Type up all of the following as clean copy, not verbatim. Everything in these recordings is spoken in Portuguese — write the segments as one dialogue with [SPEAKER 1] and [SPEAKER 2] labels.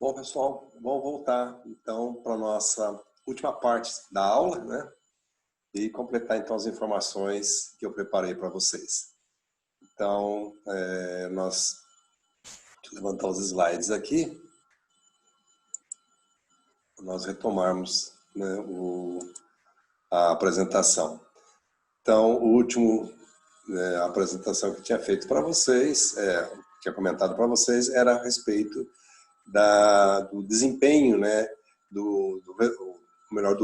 [SPEAKER 1] Bom, pessoal, vamos voltar então para a nossa última parte da aula, né? E completar então as informações que eu preparei para vocês. Então, deixa eu levantar os slides aqui, para nós retomarmos, né, a apresentação. Então, a apresentação que eu tinha feito para vocês, tinha comentado para vocês, era a respeito do desempenho, né, do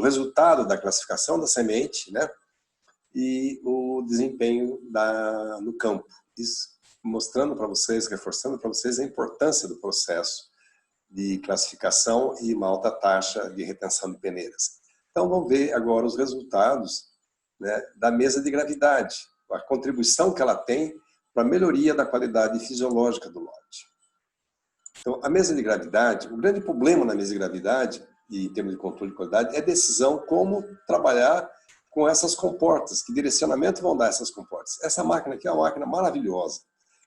[SPEAKER 1] resultado da classificação da semente, né, e o desempenho no campo. Isso mostrando para vocês, reforçando para vocês a importância do processo de classificação e uma alta taxa de retenção de peneiras. Então, vamos ver agora os resultados, né, da mesa de gravidade, a contribuição que ela tem para a melhoria da qualidade fisiológica do lote. Então, a mesa de gravidade, o grande problema na mesa de gravidade, e em termos de controle de qualidade, é decisão como trabalhar com essas comportas, que direcionamento vão dar essas comportas. Essa máquina aqui é uma máquina maravilhosa.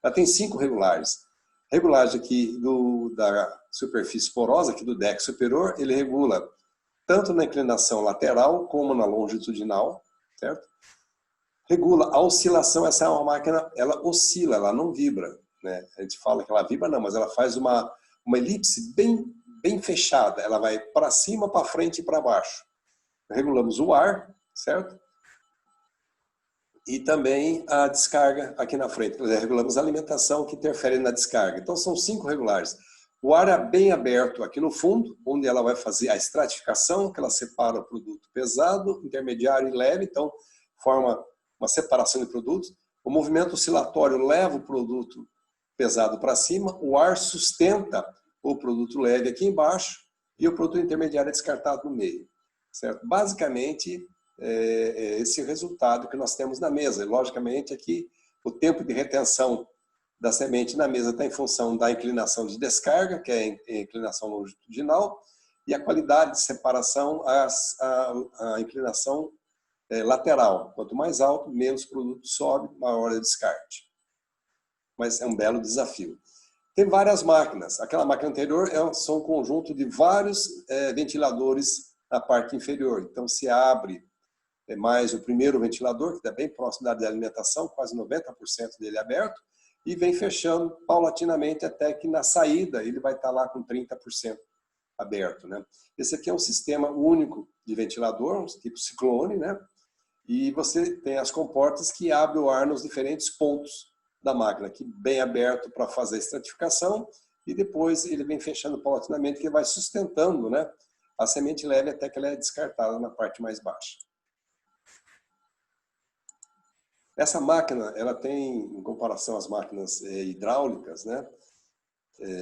[SPEAKER 1] Ela tem 5 regulagens. Regulagem aqui da superfície porosa, aqui do deck superior, ele regula tanto na inclinação lateral como na longitudinal, certo? Regula a oscilação, essa é uma máquina, ela oscila, ela não vibra, né? A gente fala que ela vibra não, mas ela faz uma elipse bem fechada, ela vai para cima, para frente e para baixo. Regulamos o ar, certo? E também a descarga aqui na frente. Regulamos a alimentação que interfere na descarga. Então são 5 regulares. O ar é bem aberto aqui no fundo, onde ela vai fazer a estratificação, que ela separa o produto pesado, intermediário e leve, então forma uma separação de produtos. O movimento oscilatório leva o produto pesado para cima, o ar sustenta o produto leve aqui embaixo e o produto intermediário é descartado no meio. Certo? Basicamente, é esse resultado que nós temos na mesa. E, logicamente, aqui o tempo de retenção da semente na mesa está em função da inclinação de descarga, que é a inclinação longitudinal, e a qualidade de separação, a inclinação lateral. Quanto mais alto, menos produto sobe, maior é o descarte. Mas é um belo desafio. Tem várias máquinas. Aquela máquina anterior são um conjunto de vários ventiladores na parte inferior. Então, se abre mais o primeiro ventilador, que está bem próximo da área de alimentação, quase 90% dele aberto, e vem fechando paulatinamente até que na saída ele vai estar lá com 30% aberto, né? Esse aqui é um sistema único de ventilador, um tipo ciclone, né? E você tem as comportas que abrem o ar nos diferentes pontos da máquina, aqui bem aberto para fazer a estratificação, e depois ele vem fechando paulatinamente, que vai sustentando, né, a semente leve até que ela é descartada na parte mais baixa. Essa máquina, ela tem, em comparação às máquinas hidráulicas, né,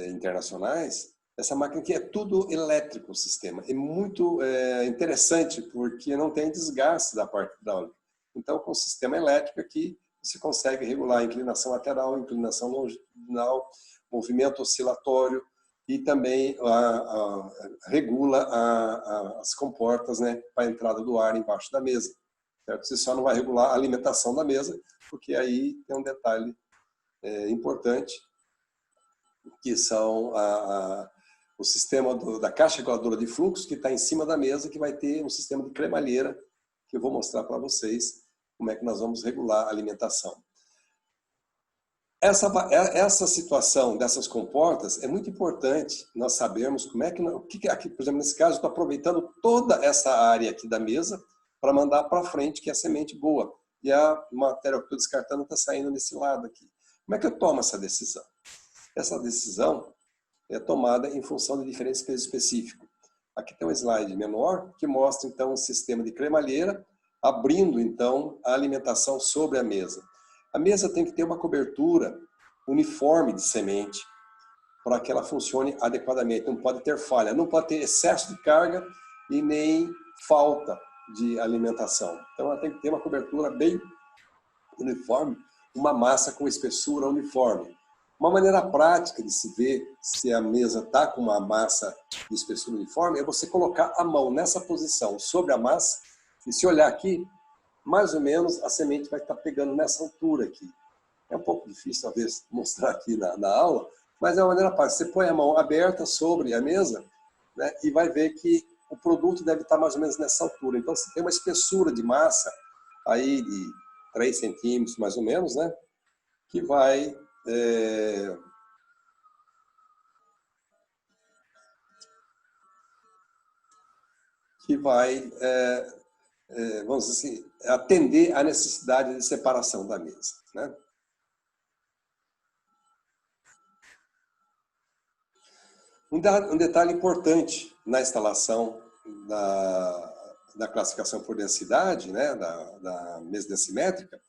[SPEAKER 1] internacionais, essa máquina aqui é tudo elétrico o sistema. É muito interessante porque não tem desgaste da parte hidráulica. Então, com o sistema elétrico aqui, você consegue regular a inclinação lateral, inclinação longitudinal, movimento oscilatório e também regula as comportas, né, para a entrada do ar embaixo da mesa. Certo? Você só não vai regular a alimentação da mesa, porque aí tem um detalhe importante, que são o sistema da caixa reguladora de fluxo, que está em cima da mesa, que vai ter um sistema de cremalheira, que eu vou mostrar para vocês como é que nós vamos regular a alimentação. Essa situação dessas comportas é muito importante nós sabermos como é que aqui, por exemplo, nesse caso, eu estou aproveitando toda essa área aqui da mesa para mandar para frente, que é a semente boa. E a matéria que eu estou descartando está saindo nesse lado aqui. Como é que eu tomo essa decisão? Essa decisão é tomada em função de diferentes pesos específicos. Aqui tem um slide menor que mostra, então, um sistema de cremalheira, abrindo, então, a alimentação sobre a mesa. A mesa tem que ter uma cobertura uniforme de semente para que ela funcione adequadamente. Não pode ter falha, não pode ter excesso de carga e nem falta de alimentação. Então, ela tem que ter uma cobertura bem uniforme, uma massa com espessura uniforme. Uma maneira prática de se ver se a mesa está com uma massa de espessura uniforme é você colocar a mão nessa posição sobre a massa e se olhar aqui, mais ou menos a semente vai estar pegando nessa altura aqui. É um pouco difícil, talvez, mostrar aqui na aula, Mas é uma maneira prática. Você põe a mão aberta sobre a mesa, né, e vai ver que o produto deve estar mais ou menos nessa altura. Então, você tem uma espessura de massa aí de 3 centímetros, mais ou menos, né, que vai... vamos dizer assim, atender à necessidade de separação da mesa, né? Um detalhe importante na instalação da classificação por densidade, né, da mesa densimétrica,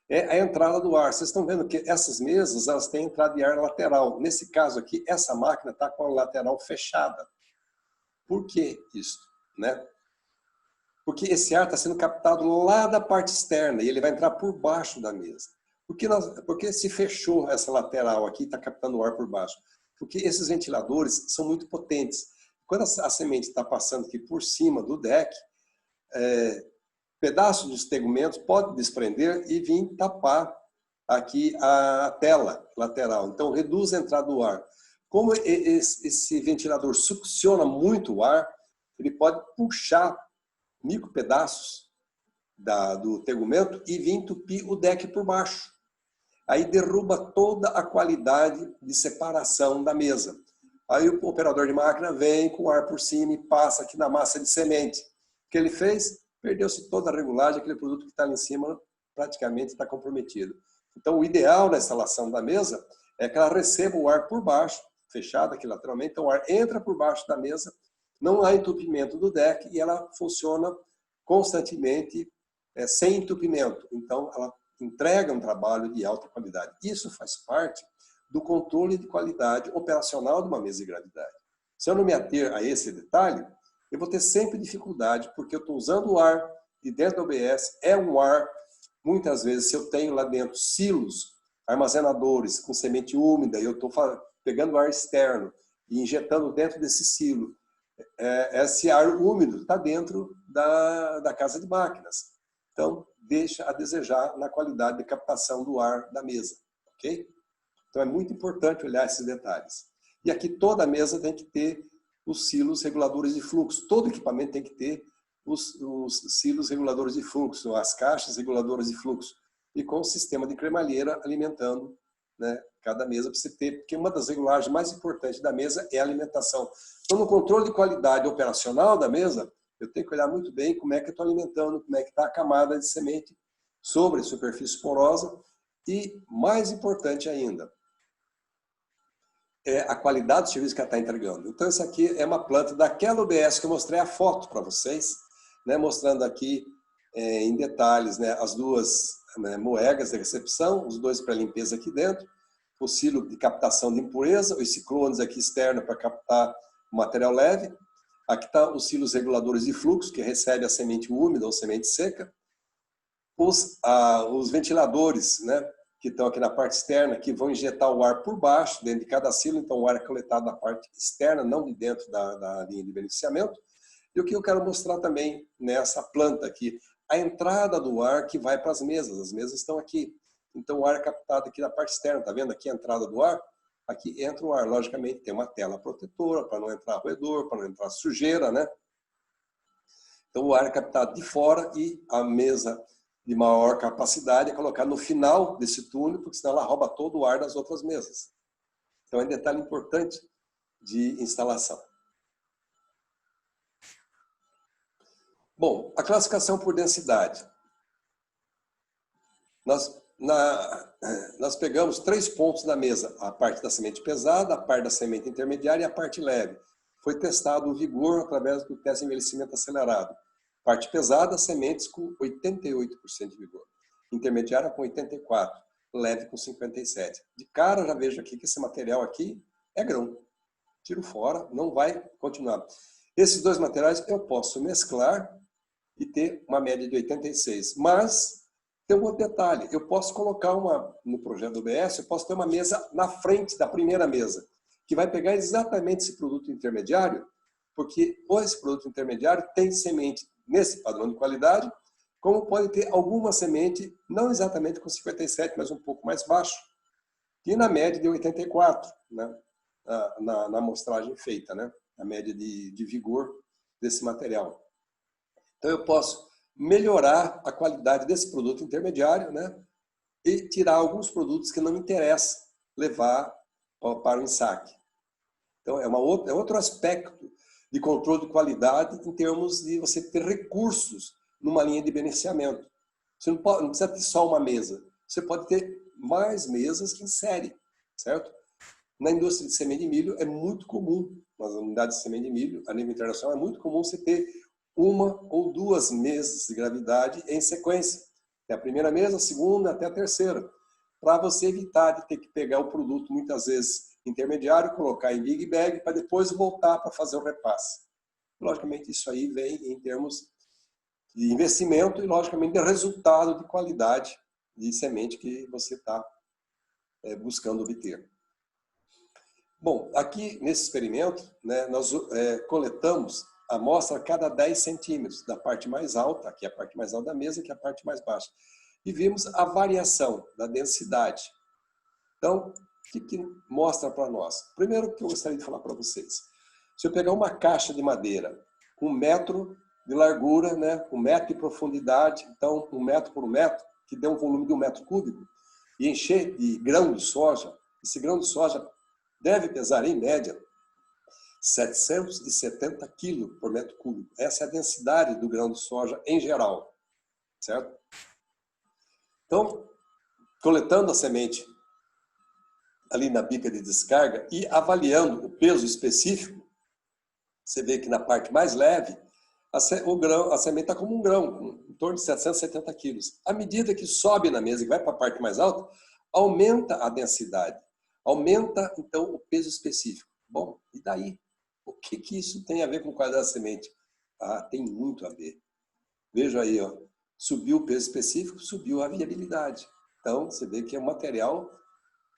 [SPEAKER 1] é a entrada do ar. Vocês estão vendo que essas mesas elas têm entrada de ar lateral. Nesse caso aqui, essa máquina está com a lateral fechada. Por que isso, né? Porque esse ar está sendo captado lá da parte externa e ele vai entrar por baixo da mesa. Porque se fechou essa lateral aqui, está captando o ar por baixo? Porque esses ventiladores são muito potentes. Quando a semente está passando aqui por cima do deck, pedaços dos tegumentos podem desprender e vir tapar aqui a tela lateral. Então, reduz a entrada do ar. Como esse ventilador succiona muito o ar, ele pode puxar micro pedaços do tegumento e vir entupir o deck por baixo. Aí derruba toda a qualidade de separação da mesa. Aí o operador de máquina vem com o ar por cima e passa aqui na massa de semente. O que ele fez? Perdeu-se toda a regulagem, aquele produto que está ali em cima praticamente está comprometido. Então o ideal na instalação da mesa é que ela receba o ar por baixo, fechado aqui lateralmente, então o ar entra por baixo da mesa, não há entupimento do deck e ela funciona constantemente sem entupimento. Então, ela entrega um trabalho de alta qualidade. Isso faz parte do controle de qualidade operacional de uma mesa de gravidade. Se eu não me ater a esse detalhe, eu vou ter sempre dificuldade, porque eu estou usando o ar de dentro do OBS, é um ar, muitas vezes, se eu tenho lá dentro silos, armazenadores com semente úmida, e eu estou pegando ar externo e injetando dentro desse silo, esse ar úmido está dentro da casa de máquinas. Então, deixa a desejar na qualidade de captação do ar da mesa, ok? Então, é muito importante olhar esses detalhes. E aqui toda a mesa tem que ter os silos reguladores de fluxo. Todo equipamento tem que ter os silos reguladores de fluxo, as caixas reguladoras de fluxo. E com o sistema de cremalheira alimentando, né, cada mesa para você ter, porque uma das regulagens mais importantes da mesa é a alimentação. Então, no controle de qualidade operacional da mesa, eu tenho que olhar muito bem como é que eu estou alimentando, como é que está a camada de semente sobre a superfície porosa e, mais importante ainda, é a qualidade do serviço que ela está entregando. Então, essa aqui é uma planta daquela UBS que eu mostrei a foto para vocês, né, mostrando aqui em detalhes, né, as duas moegas de recepção, os dois para limpeza aqui dentro, o silo de captação de impureza, os ciclones aqui externo para captar o material leve. Aqui está os silos reguladores de fluxo, que recebe a semente úmida ou semente seca. Os ventiladores, né, que estão aqui na parte externa, que vão injetar o ar por baixo, dentro de cada silo, então o ar é coletado na parte externa, não de dentro da linha de beneficiamento. E o que eu quero mostrar também nessa planta aqui, a entrada do ar que vai para as mesas estão aqui. Então o ar é captado aqui na parte externa, tá vendo aqui a entrada do ar? Aqui entra o ar, logicamente tem uma tela protetora para não entrar roedor, para não entrar sujeira, né? Então o ar é captado de fora e a mesa de maior capacidade é colocada no final desse túnel, porque senão ela rouba todo o ar das outras mesas. Então é um detalhe importante de instalação. Bom, a classificação por densidade. Nós pegamos 3 pontos da mesa, a parte da semente pesada, a parte da semente intermediária e a parte leve. Foi testado o vigor através do teste de envelhecimento acelerado. Parte pesada, sementes com 88% de vigor. Intermediária com 84%, leve com 57%. De cara, já vejo aqui que esse material aqui é grão. Tiro fora, não vai continuar. Esses dois materiais eu posso mesclar e ter uma média de 86. Mas tem um outro detalhe, eu posso colocar no projeto do OBS, eu posso ter uma mesa na frente da primeira mesa, que vai pegar exatamente esse produto intermediário, porque esse produto intermediário tem semente nesse padrão de qualidade, como pode ter alguma semente, não exatamente com 57, mas um pouco mais baixo, e na média de 84. Né? na amostragem feita, né? A média de vigor desse material. Então eu posso melhorar a qualidade desse produto intermediário, né? E tirar alguns produtos que não me interessa levar para o ensaque. Então é outro aspecto de controle de qualidade em termos de você ter recursos numa linha de beneficiamento. Você não precisa ter só uma mesa, você pode ter mais mesas em série, certo? Na indústria de semente de milho é muito comum, nas unidades de semente de milho, a nível internacional, é muito comum você ter uma ou duas mesas de gravidade em sequência. É a primeira mesa, a segunda, até a terceira. Para você evitar de ter que pegar o produto, muitas vezes, intermediário, colocar em big bag, para depois voltar para fazer o repasse. Logicamente, isso aí vem em termos de investimento e, logicamente, de resultado de qualidade de semente que você está buscando obter. Bom, aqui nesse experimento, né, nós coletamos a amostra a cada 10 centímetros, da parte mais alta, aqui é a parte mais alta da mesa, aqui é a parte mais baixa. E vimos a variação da densidade. Então, o que mostra para nós? Primeiro que eu gostaria de falar para vocês. Se eu pegar uma caixa de madeira, 1 metro de largura, né, 1 metro de profundidade, então 1 metro por 1 metro, que dê um volume de 1 metro cúbico, e encher de grão de soja, esse grão de soja deve pesar, em média, 770 quilos por metro cúbico. Essa é a densidade do grão de soja em geral, certo? Então, coletando a semente ali na bica de descarga e avaliando o peso específico, você vê que na parte mais leve, a semente está como um grão, em torno de 770 quilos. À medida que sobe na mesa e vai para a parte mais alta, aumenta a densidade, aumenta, então, o peso específico. Bom, e daí? O que isso tem a ver com a qualidade da semente? Ah, tem muito a ver. Veja aí, ó, subiu o peso específico, subiu a viabilidade. Então, você vê que o material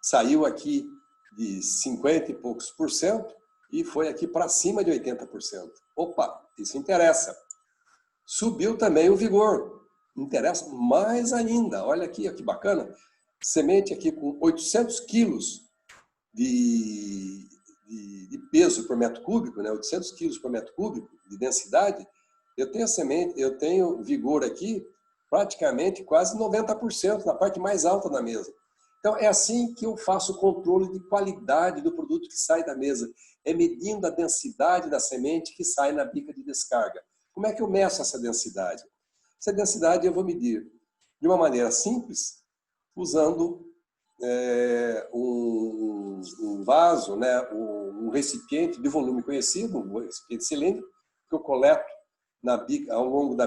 [SPEAKER 1] saiu aqui de 50 e poucos por cento e foi aqui para cima de 80%. Opa, isso interessa. Subiu também o vigor. Interessa mais ainda. Olha aqui, ó, que bacana. Semente aqui com 800 quilos de peso por metro cúbico, né? 800 quilos por metro cúbico de densidade. Eu tenho a semente, eu tenho vigor aqui praticamente quase 90% na parte mais alta da mesa. Então, é assim que eu faço o controle de qualidade do produto que sai da mesa. É medindo a densidade da semente que sai na bica de descarga. Como é que eu meço essa densidade? Essa densidade eu vou medir de uma maneira simples, usando um vaso, né, um recipiente de volume conhecido, um recipiente cilíndrico, que eu coleto na bica, ao longo da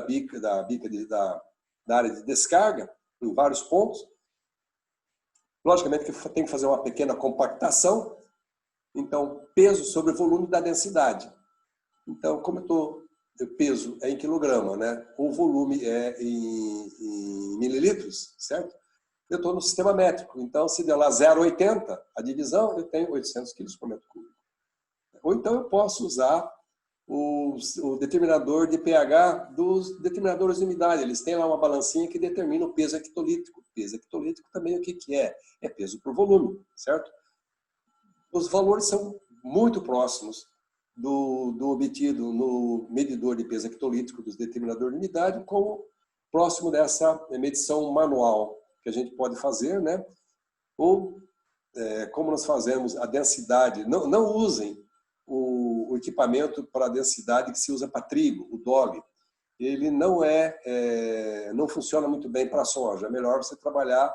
[SPEAKER 1] área de descarga, em vários pontos. Logicamente que tem que fazer uma pequena compactação, então peso sobre volume da densidade. Então, como o peso é em quilograma, né? O volume é em mililitros, certo? Eu estou no sistema métrico, então se der lá 0,80 a divisão, eu tenho 800 quilos por metro cúbico. Ou então eu posso usar o determinador de pH dos determinadores de umidade. Eles têm lá uma balancinha que determina o peso hectolítrico. O peso hectolítrico também o que é? É peso por volume, certo? Os valores são muito próximos do obtido no medidor de peso hectolítrico dos determinadores de umidade, como próximo dessa medição manual que a gente pode fazer, né? Ou como nós fazemos a densidade, não usem o equipamento para a densidade que se usa para trigo, o DOLE. Ele não funciona muito bem para a soja. É melhor você trabalhar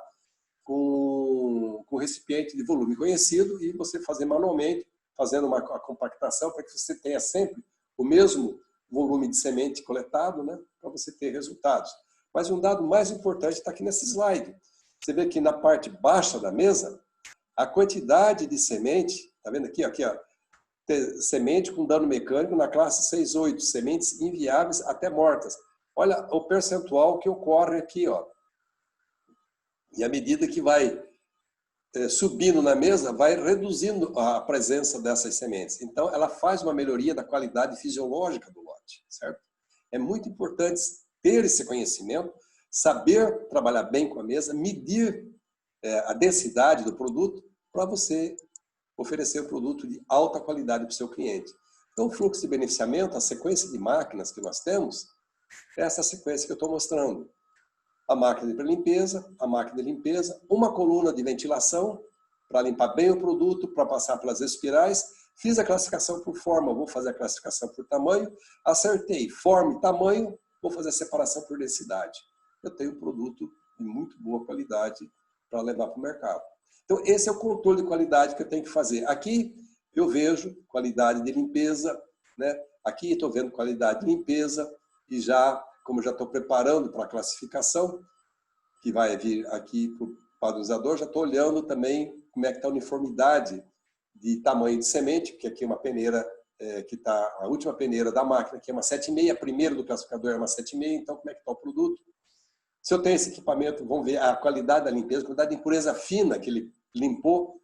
[SPEAKER 1] com recipiente de volume conhecido e você fazer manualmente, fazendo a compactação para que você tenha sempre o mesmo volume de semente coletado, né, para você ter resultados. Mas um dado mais importante está aqui nesse slide. Você vê que na parte baixa da mesa, a quantidade de semente, está vendo aqui, ó, semente com dano mecânico na classe 6,8, sementes inviáveis até mortas. Olha o percentual que ocorre aqui, ó. E à medida que vai subindo na mesa, vai reduzindo a presença dessas sementes. Então, ela faz uma melhoria da qualidade fisiológica do lote, certo? É muito importante ter esse conhecimento, saber trabalhar bem com a mesa, medir a densidade do produto para você oferecer um produto de alta qualidade para o seu cliente. Então, o fluxo de beneficiamento, a sequência de máquinas que nós temos, é essa sequência que eu estou mostrando. A máquina de pré-limpeza, a máquina de limpeza, uma coluna de ventilação para limpar bem o produto, para passar pelas espirais. Fiz a classificação por forma, vou fazer a classificação por tamanho. Acertei forma e tamanho, vou fazer a separação por densidade. Eu tenho um produto de muito boa qualidade para levar para o mercado. Então, esse é o controle de qualidade que eu tenho que fazer. Aqui eu vejo qualidade de limpeza, né? Aqui estou vendo qualidade de limpeza e já, como já estou preparando para a classificação, que vai vir aqui para o padronizador, já estou olhando também como é que está a uniformidade de tamanho de semente, porque aqui é uma peneira que está, a última peneira da máquina, que é uma 7,5, a primeira do classificador é uma 7,5, então como é que está o produto? Se eu tenho esse equipamento, vamos ver a qualidade da limpeza, a qualidade de impureza fina que ele limpou,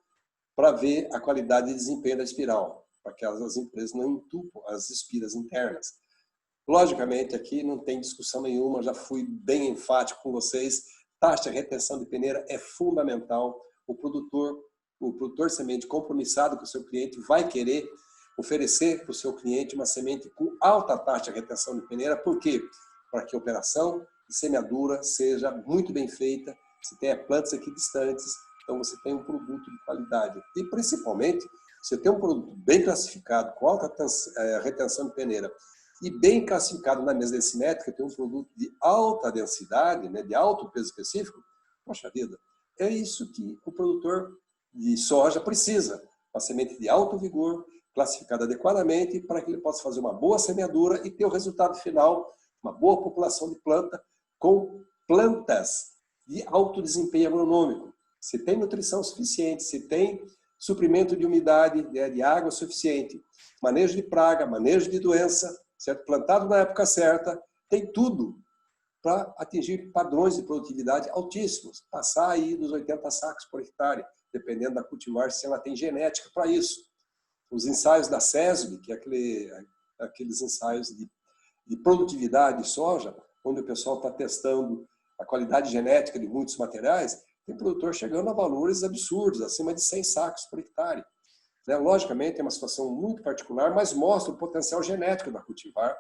[SPEAKER 1] para ver a qualidade de desempenho da espiral, para que as empresas não entupam as espiras internas. Logicamente, aqui não tem discussão nenhuma, já fui bem enfático com vocês, taxa de retenção de peneira é fundamental. O produtor de semente compromissado com o seu cliente vai querer oferecer para o seu cliente uma semente com alta taxa de retenção de peneira. Por quê? Para que a operação de semeadura seja muito bem feita, você tenha plantas equidistantes, então você tem um produto de qualidade. E principalmente, você tem um produto bem classificado, com alta retenção de peneira, e bem classificado na mesa decimétrica, tem um produto de alta densidade, né, de alto peso específico, poxa vida, é isso que o produtor de soja precisa. Uma semente de alto vigor, classificada adequadamente, para que ele possa fazer uma boa semeadura e ter o resultado final, uma boa população de planta, com plantas de alto desempenho agronômico. Se tem nutrição suficiente, se tem suprimento de umidade, de água suficiente, manejo de praga, manejo de doença, certo? Plantado na época certa, tem tudo para atingir padrões de produtividade altíssimos, passar aí dos 80 sacos por hectare, dependendo da cultivar, se ela tem genética para isso. Os ensaios da SESB, que é aqueles ensaios de produtividade de soja, onde o pessoal está testando a qualidade genética de muitos materiais, tem produtor chegando a valores absurdos, acima de 100 sacos por hectare. Logicamente, é uma situação muito particular, mas mostra o potencial genético da cultivar,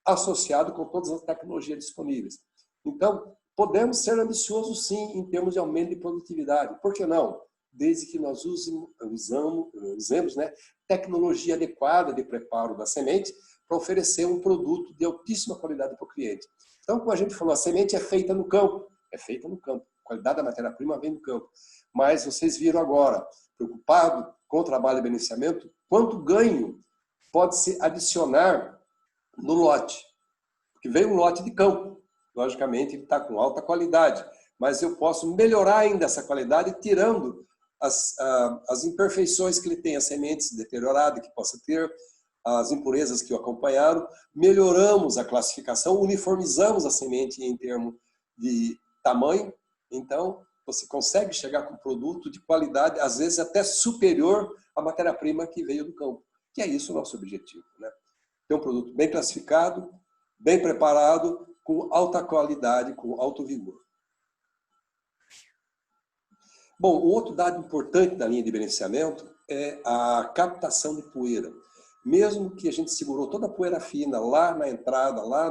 [SPEAKER 1] associado com todas as tecnologias disponíveis. Então, podemos ser ambiciosos, sim, em termos de aumento de produtividade. Por que não? Desde que nós usemos, né, tecnologia adequada de preparo da semente para oferecer um produto de altíssima qualidade para o cliente. Então, como a gente falou, a semente é feita no campo. É feita no campo. A qualidade da matéria-prima vem do campo. Mas vocês viram agora, preocupado com o trabalho de beneficiamento, quanto ganho pode-se adicionar no lote. Porque veio um lote de campo. Logicamente, ele está com alta qualidade. Mas eu posso melhorar ainda essa qualidade tirando as imperfeições que ele tem, as sementes deterioradas que possa ter, as impurezas que o acompanharam. Melhoramos a classificação, uniformizamos a semente em termos de tamanho. Então, você consegue chegar com um produto de qualidade, às vezes até superior à matéria-prima que veio do campo. Que é isso o nosso objetivo, né? Ter um produto bem classificado, bem preparado, com alta qualidade, com alto vigor. Bom, um outro dado importante da linha de beneficiamento é a captação de poeira. Mesmo que a gente segurou toda a poeira fina lá na entrada, lá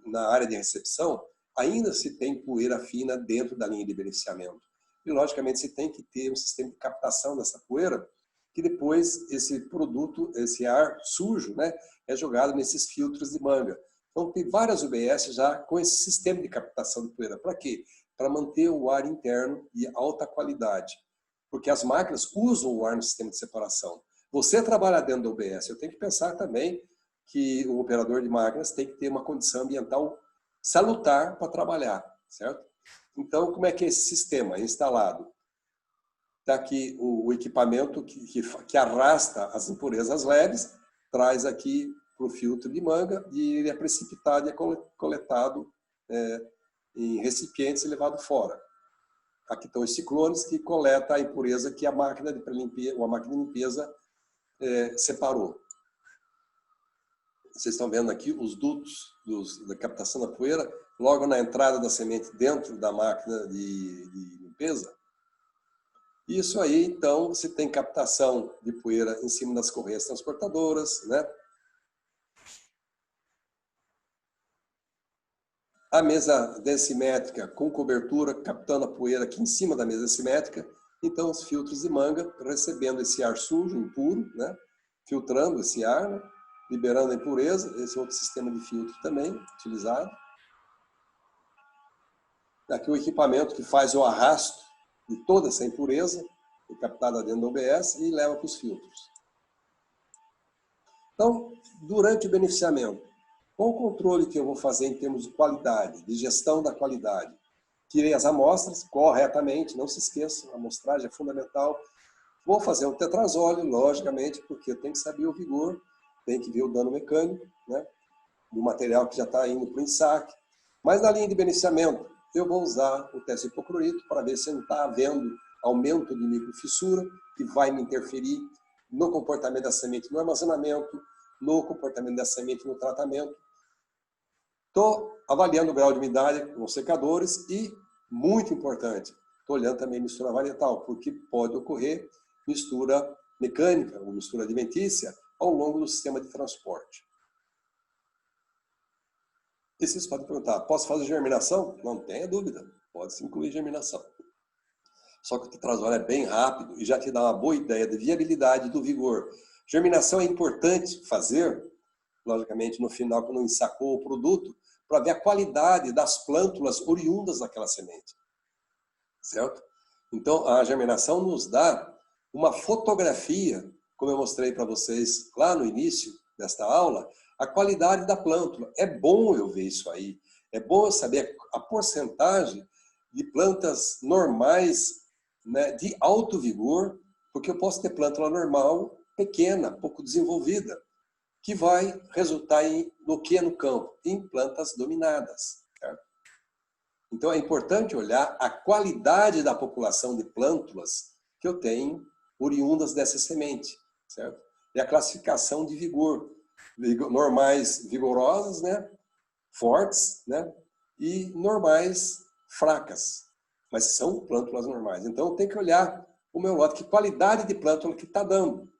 [SPEAKER 1] na área de recepção, ainda se tem poeira fina dentro da linha de beneficiamento. E, logicamente, você tem que ter um sistema de captação dessa poeira, que depois esse produto, esse ar sujo, né, é jogado nesses filtros de manga. Então, tem várias UBS já com esse sistema de captação de poeira. Para quê? Para manter o ar interno de alta qualidade. Porque as máquinas usam o ar no sistema de separação. Você trabalha dentro da UBS, eu tenho que pensar também que o operador de máquinas tem que ter uma condição ambiental salutar para trabalhar, certo? Então, como é que é esse sistema instalado? Está aqui o equipamento que arrasta as impurezas leves, traz aqui para o filtro de manga e ele é precipitado e é coletado em recipientes e levado fora. Aqui estão os ciclones que coletam a impureza que a máquina de limpeza separou. Vocês estão vendo aqui os dutos da captação da poeira, logo na entrada da semente dentro da máquina de limpeza. Isso aí, então, você tem captação de poeira em cima das correias transportadoras, né? A mesa decimétrica com cobertura, captando a poeira aqui em cima da mesa decimétrica. Então, os filtros de manga recebendo esse ar sujo, impuro, né? Filtrando esse ar, né? Liberando a impureza. Esse é outro sistema de filtro também utilizado. Aqui o equipamento que faz o arrasto de toda essa impureza, é captada dentro do OBS e leva para os filtros. Então, durante o beneficiamento, qual o controle que eu vou fazer em termos de qualidade, de gestão da qualidade? Tirei as amostras corretamente, não se esqueça, a amostragem é fundamental. Vou fazer um tetrazóleo, logicamente, porque eu tenho que saber o vigor, tem que ver o dano mecânico, né, do material que já está indo para o ensaque. Mas na linha de beneficiamento, eu vou usar o teste de hipoclorito para ver se não está havendo aumento de microfissura, que vai me interferir no comportamento da semente no armazenamento, no comportamento da semente no tratamento. Estou avaliando o grau de umidade com os secadores e, muito importante, estou olhando também mistura varietal, porque pode ocorrer mistura mecânica ou mistura alimentícia ao longo do sistema de transporte. E vocês podem perguntar, posso fazer germinação? Não tenha dúvida, pode-se incluir germinação. Só que o tetrazol é bem rápido e já te dá uma boa ideia da viabilidade e do vigor. Germinação é importante fazer, logicamente, no final, quando ensacou o produto, para ver a qualidade das plântulas oriundas daquela semente. Certo? Então, a germinação nos dá uma fotografia, como eu mostrei para vocês lá no início desta aula, a qualidade da plântula. É bom eu ver isso aí. É bom eu saber a porcentagem de plantas normais, né, de alto vigor, porque eu posso ter plântula normal, pequena, pouco desenvolvida, que vai resultar no que no campo? Em plantas dominadas. Certo? Então é importante olhar a qualidade da população de plântulas que eu tenho oriundas dessa semente. Certo? E a classificação de vigor. Normais vigorosas, né? Fortes, né? E normais fracas. Mas são plântulas normais. Então eu tenho que olhar o meu lote, que qualidade de plântula que está dando.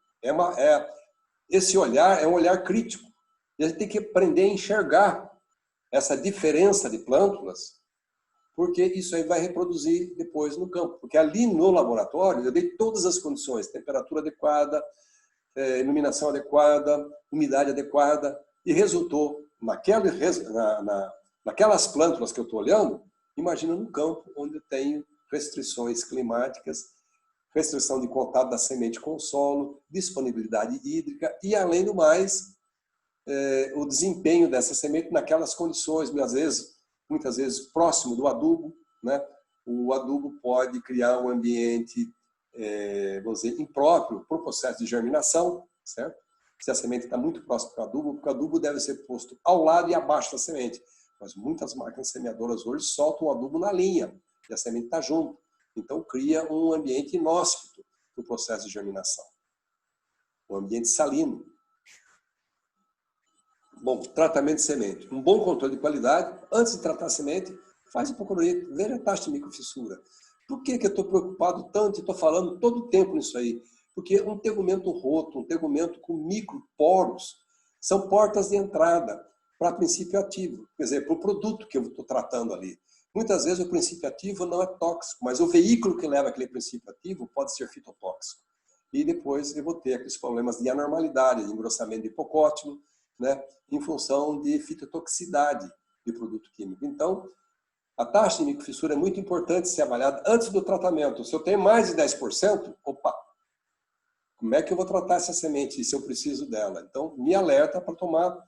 [SPEAKER 1] Esse olhar é um olhar crítico. E a gente tem que aprender a enxergar essa diferença de plântulas, porque isso aí vai reproduzir depois no campo. Porque ali no laboratório eu dei todas as condições, temperatura adequada, iluminação adequada, umidade adequada, e resultou naquelas plântulas que eu estou olhando, imagina no campo onde eu tenho restrições climáticas, restrição de contato da semente com o solo, disponibilidade hídrica e, além do mais, o desempenho dessa semente naquelas condições, muitas vezes próximo do adubo, né? O adubo pode criar um ambiente, vamos dizer, impróprio para o processo de germinação, certo? Se a semente está muito próxima do adubo, porque o adubo deve ser posto ao lado e abaixo da semente. Mas muitas máquinas semeadoras hoje soltam o adubo na linha, e a semente está junto. Então, cria um ambiente inóspito para o processo de germinação. Um ambiente salino. Bom, tratamento de semente. Um bom controle de qualidade. Antes de tratar a semente, faz um hipoclorito, veja a taxa de microfissura. Por que eu estou preocupado tanto e estou falando todo o tempo nisso aí? Porque um tegumento roto, um tegumento com microporos, são portas de entrada para princípio ativo. Quer dizer, para o produto que eu estou tratando ali. Muitas vezes o princípio ativo não é tóxico, mas o veículo que leva aquele princípio ativo pode ser fitotóxico. E depois eu vou ter aqueles problemas de anormalidade, de engrossamento de hipocótilo, né, em função de fitotoxicidade de produto químico. Então, a taxa de microfissura é muito importante ser avaliada antes do tratamento. Se eu tenho mais de 10%, opa, como é que eu vou tratar essa semente e se eu preciso dela? Então, me alerta para tomar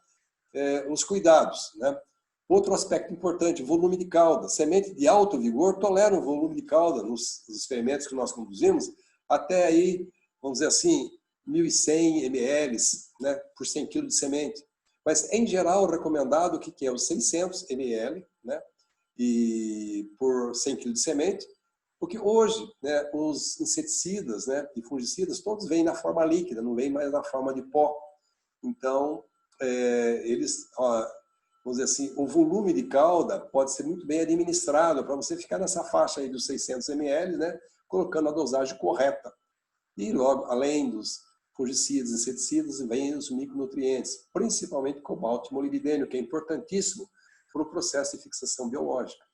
[SPEAKER 1] os cuidados, né? Outro aspecto importante, volume de cauda. Semente de alto vigor tolera um volume de cauda nos experimentos que nós conduzimos até aí, vamos dizer assim, 1.100 ml, né, por 100 kg de semente. Mas, em geral, recomendado o que é os 600 ml, né, e por 100 kg de semente, porque hoje, né, os inseticidas, né, e fungicidas, todos vêm na forma líquida, não vêm mais na forma de pó. Então, vamos dizer assim, o volume de cauda pode ser muito bem administrado para você ficar nessa faixa aí dos 600 ml, né, colocando a dosagem correta. E logo, além dos fungicidas, inseticidas, vêm os micronutrientes, principalmente cobalto e molibdênio, que é importantíssimo para o processo de fixação biológica.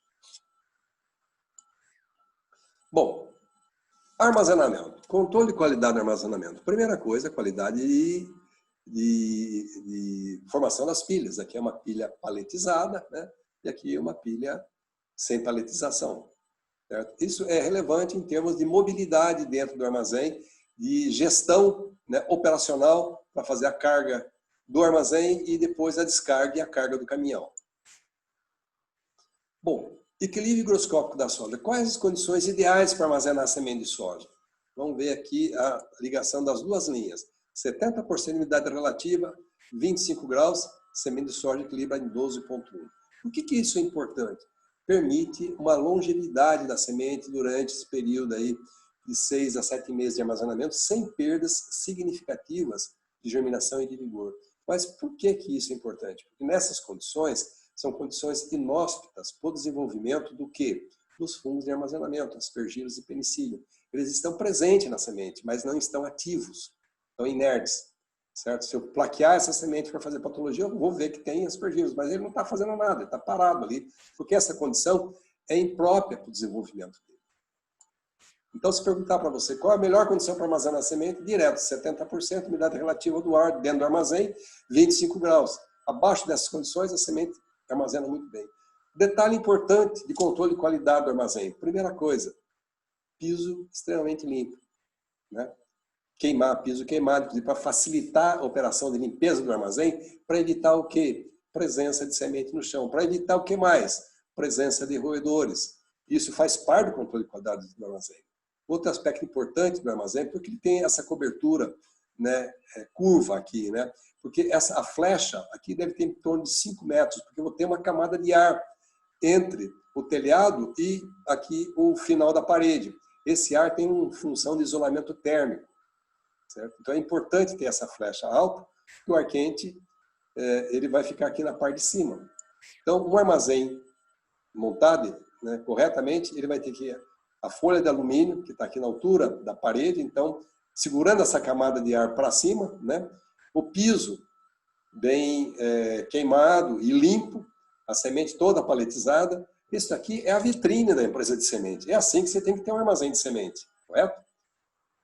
[SPEAKER 1] Bom, armazenamento. Controle de qualidade do armazenamento. Primeira coisa, qualidade de formação das pilhas. Aqui é uma pilha paletizada, né? E aqui é uma pilha sem paletização. Certo? Isso é relevante em termos de mobilidade dentro do armazém, de gestão, né, operacional para fazer a carga do armazém e depois a descarga e a carga do caminhão. Bom, equilíbrio higroscópico da soja. Quais as condições ideais para armazenar semente de soja? Vamos ver aqui a ligação das duas linhas. 70% de umidade relativa, 25 graus, semente de soja equilibra em 12,1. Por que isso é importante? Permite uma longevidade da semente durante esse período aí de 6 a 7 meses de armazenamento, sem perdas significativas de germinação e de vigor. Mas por que isso é importante? Porque nessas condições, são condições inóspitas para o desenvolvimento do quê? Dos fungos de armazenamento, aspergillus e penicillium. Eles estão presentes na semente, mas não estão ativos, estão inertes. Certo? Se eu plaquear essa semente para fazer patologia, eu vou ver que tem aspergillus, mas ele não está fazendo nada, ele está parado ali, porque essa condição é imprópria para o desenvolvimento dele. Então, se perguntar para você qual é a melhor condição para armazenar a semente, direto, 70% umidade relativa do ar dentro do armazém, 25 graus. Abaixo dessas condições, a semente armazena muito bem. Detalhe importante de controle de qualidade do armazém. Primeira coisa, piso extremamente limpo, né? Queimar, piso queimado, para facilitar a operação de limpeza do armazém, para evitar o quê? Presença de semente no chão. Para evitar o que mais? Presença de roedores. Isso faz parte do controle de qualidade do armazém. Outro aspecto importante do armazém, porque ele tem essa cobertura, né, curva aqui, né? Porque a flecha aqui deve ter em torno de 5 metros, porque eu vou ter uma camada de ar entre o telhado e aqui o final da parede. Esse ar tem uma função de isolamento térmico. Certo? Então é importante ter essa flecha alta, porque o ar quente ele vai ficar aqui na parte de cima. Então, um armazém montado, né, corretamente, ele vai ter que a folha de alumínio, que está aqui na altura da parede, então, segurando essa camada de ar para cima, né, o piso bem queimado e limpo, a semente toda paletizada. Isso aqui é a vitrine da empresa de semente. É assim que você tem que ter um armazém de semente, correto?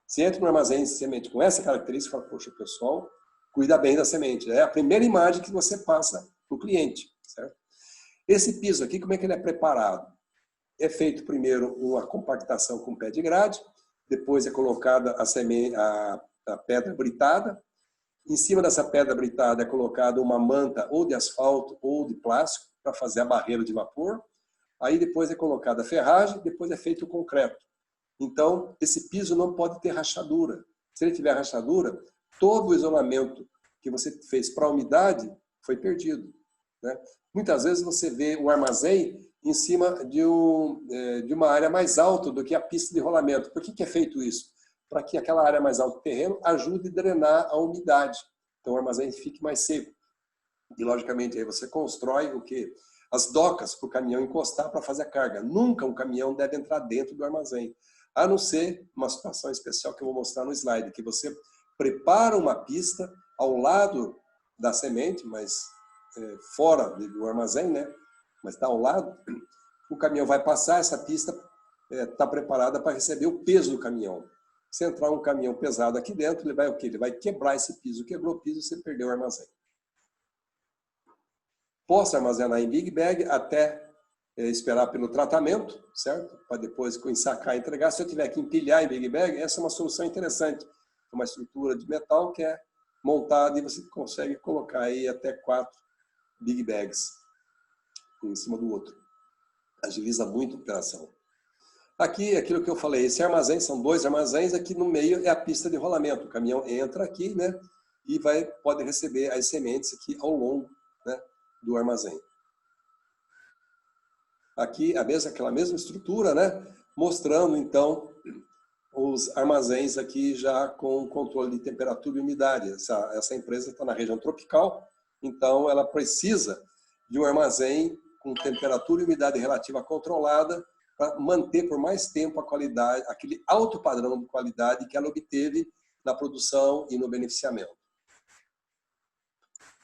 [SPEAKER 1] Se entra no armazém de semente com essa característica, fala, poxa, o pessoal cuida bem da semente. É a primeira imagem que você passa para o cliente, certo? Esse piso aqui, como é que ele é preparado? É feito primeiro uma compactação com pé de grade, depois é colocada a pedra britada. Em cima dessa pedra britada é colocada uma manta ou de asfalto ou de plástico para fazer a barreira de vapor. Aí depois é colocada a ferragem, depois é feito o concreto. Então, esse piso não pode ter rachadura. Se ele tiver rachadura, todo o isolamento que você fez para a umidade foi perdido, né? Muitas vezes você vê o armazém em cima de uma área mais alta do que a pista de rolamento. Por que é feito isso? Para que aquela área mais alta do terreno ajude a drenar a umidade. Então o armazém fique mais seco. E, logicamente, aí você constrói o quê? As docas para o caminhão encostar para fazer a carga. Nunca um caminhão deve entrar dentro do armazém. A não ser uma situação especial que eu vou mostrar no slide, que você prepara uma pista ao lado da semente, mas fora do armazém, né? Mas está ao lado. O caminhão vai passar, essa pista está preparada para receber o peso do caminhão. Se entrar um caminhão pesado aqui dentro, ele vai o quê? Ele vai quebrar esse piso. Quebrou o piso, você perdeu o armazém. Posso armazenar em Big Bag até esperar pelo tratamento, certo? Para depois ensacar e entregar. Se eu tiver que empilhar em Big Bag, essa é uma solução interessante. É uma estrutura de metal que é montada e você consegue colocar aí até 4 Big Bags um em cima do outro. Agiliza muito a operação. Aqui, aquilo que eu falei, esse armazém, são 2 armazéns, aqui no meio é a pista de rolamento. O caminhão entra aqui, né? E pode receber as sementes aqui ao longo, né, do armazém. Aqui aquela mesma estrutura, né? Mostrando então os armazéns aqui já com controle de temperatura e umidade. Essa empresa está na região tropical, então ela precisa de um armazém com temperatura e umidade relativa controlada para manter por mais tempo a qualidade, aquele alto padrão de qualidade que ela obteve na produção e no beneficiamento.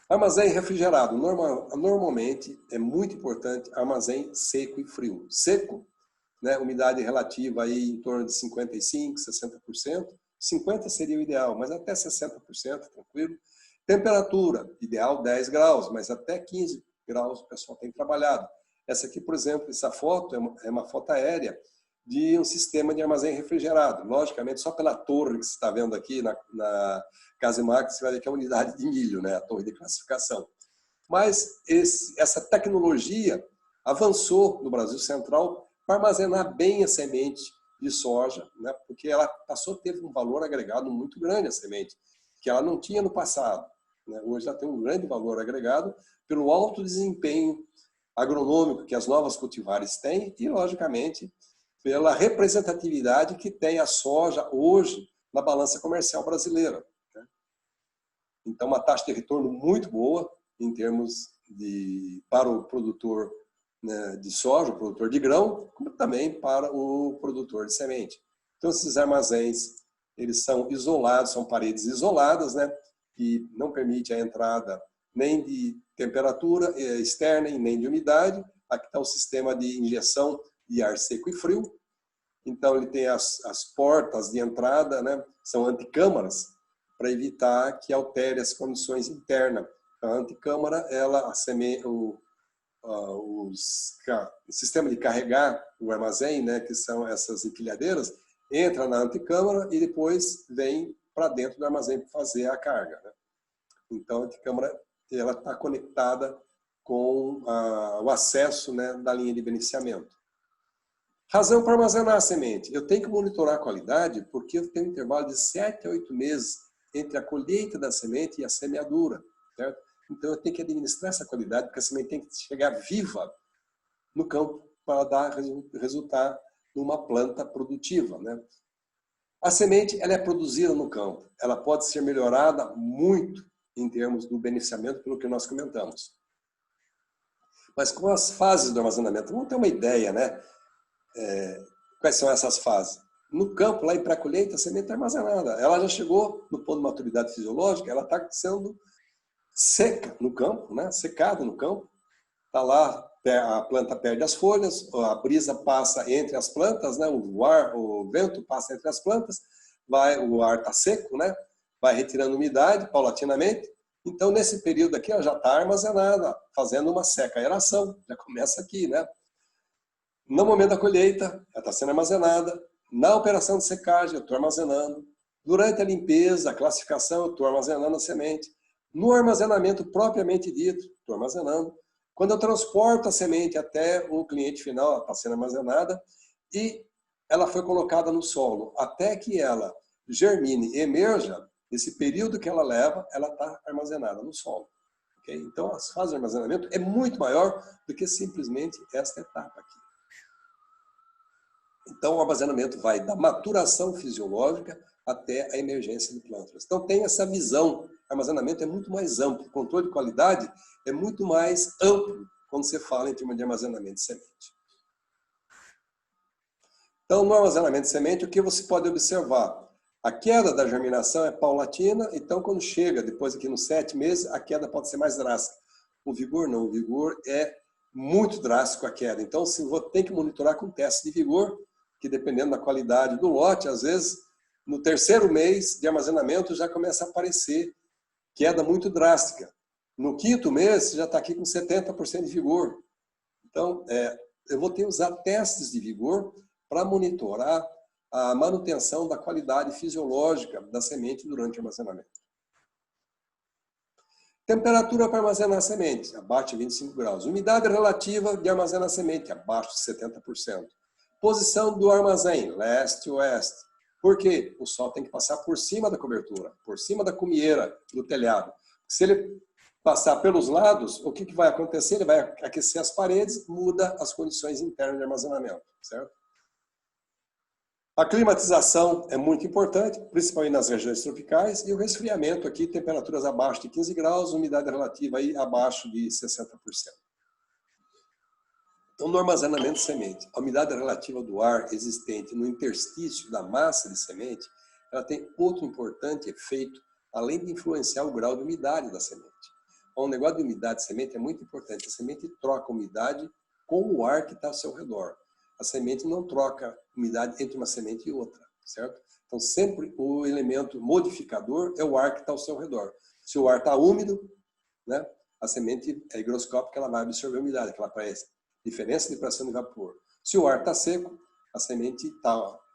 [SPEAKER 1] Armazém refrigerado. Normalmente é muito importante armazém seco e frio. Seco, né, umidade relativa aí em torno de 55%, 60%. 50% seria o ideal, mas até 60%, tranquilo. Temperatura, ideal 10 graus, mas até 15 graus o pessoal tem trabalhado. Essa aqui, por exemplo, essa foto é uma foto aérea de um sistema de armazém refrigerado. Logicamente, só pela torre que você está vendo aqui na Casimax, você vai ver que é a unidade de milho, né? A torre de classificação. Mas essa tecnologia avançou no Brasil Central para armazenar bem a semente de soja, né? Porque ela teve um valor agregado muito grande, a semente, que ela não tinha no passado, né? Hoje ela tem um grande valor agregado pelo alto desempenho agronômico que as novas cultivares têm e, logicamente, pela representatividade que tem a soja hoje na balança comercial brasileira. Então, uma taxa de retorno muito boa em termos para o produtor, né, de soja, o produtor de grão, como também para o produtor de semente. Então, esses armazéns, eles são isolados, são paredes isoladas, né, que não permite a entrada nem de temperatura externa e nem de umidade. Aqui está o sistema de injeção de ar seco e frio. Então, ele tem as portas de entrada, né, são anticâmaras, para evitar que altere as condições internas. A anticâmara, o sistema de carregar o armazém, né, que são essas empilhadeiras, entra na anticâmara e depois vem para dentro do armazém para fazer a carga, né? Então, a anticâmara está conectada com o acesso, né, da linha de beneficiamento. Razão para armazenar a semente. Eu tenho que monitorar a qualidade porque eu tenho um intervalo de 7 a 8 meses entre a colheita da semente e a semeadura, certo? Então, eu tenho que administrar essa qualidade, porque a semente tem que chegar viva no campo para resultar numa planta produtiva, né? A semente, ela é produzida no campo. Ela pode ser melhorada muito em termos do beneficiamento, pelo que nós comentamos. Mas com as fases do armazenamento, vamos ter uma ideia, né? Quais são essas fases? No campo, lá em pré-colheita, a semente está armazenada. Ela já chegou no ponto de maturidade fisiológica, ela está sendo seca no campo, né? Secada no campo. Está lá, a planta perde as folhas, a brisa passa entre as plantas, né? O vento passa entre as plantas, o ar está seco, né? Vai retirando umidade paulatinamente. Então, nesse período aqui, ela já está armazenada, fazendo uma seca-aeração. Já começa aqui, né? No momento da colheita, ela está sendo armazenada. Na operação de secagem, eu estou armazenando. Durante a limpeza, a classificação, eu estou armazenando a semente. No armazenamento propriamente dito, estou armazenando. Quando eu transporto a semente até o cliente final, ela está sendo armazenada e ela foi colocada no solo. Até que ela germine e emerja, esse período que ela leva, ela está armazenada no solo. Okay? Então, as fases de armazenamento é muito maior do que simplesmente esta etapa aqui. Então, o armazenamento vai da maturação fisiológica até a emergência de plantas. Então, tem essa visão. O armazenamento é muito mais amplo. O controle de qualidade é muito mais amplo quando você fala em termos de armazenamento de semente. Então, no armazenamento de semente, o que você pode observar? A queda da germinação é paulatina, então, quando chega, depois aqui nos 7 meses, a queda pode ser mais drástica. O vigor não. O vigor é muito drástico a queda. Então, se vou ter que monitorar com teste de vigor, que dependendo da qualidade do lote, às vezes, no 3º mês de armazenamento já começa a aparecer queda muito drástica. No 5º mês, você já está aqui com 70% de vigor. Então, eu vou ter que usar testes de vigor para monitorar a manutenção da qualidade fisiológica da semente durante o armazenamento. Temperatura para armazenar a semente, abaixo de 25 graus. Umidade relativa de armazenar a semente, abaixo de 70%. Posição do armazém, leste-oeste. Por quê? O sol tem que passar por cima da cobertura, por cima da cumieira do telhado. Se ele passar pelos lados, o que vai acontecer? Ele vai aquecer as paredes, muda as condições internas de armazenamento, certo? A climatização é muito importante, principalmente nas regiões tropicais, e o resfriamento aqui, temperaturas abaixo de 15 graus, umidade relativa aí abaixo de 60%. Então, no armazenamento de semente, a umidade relativa do ar existente no interstício da massa de semente, ela tem outro importante efeito, além de influenciar o grau de umidade da semente. Então, o negócio de umidade de semente é muito importante. A semente troca umidade com o ar que está ao seu redor. A semente não troca umidade entre uma semente e outra, certo? Então, sempre o elemento modificador é o ar que está ao seu redor. Se o ar está úmido, né, a semente é higroscópica, ela vai absorver umidade, aquela diferença de pressão de vapor. Se o ar está seco, a semente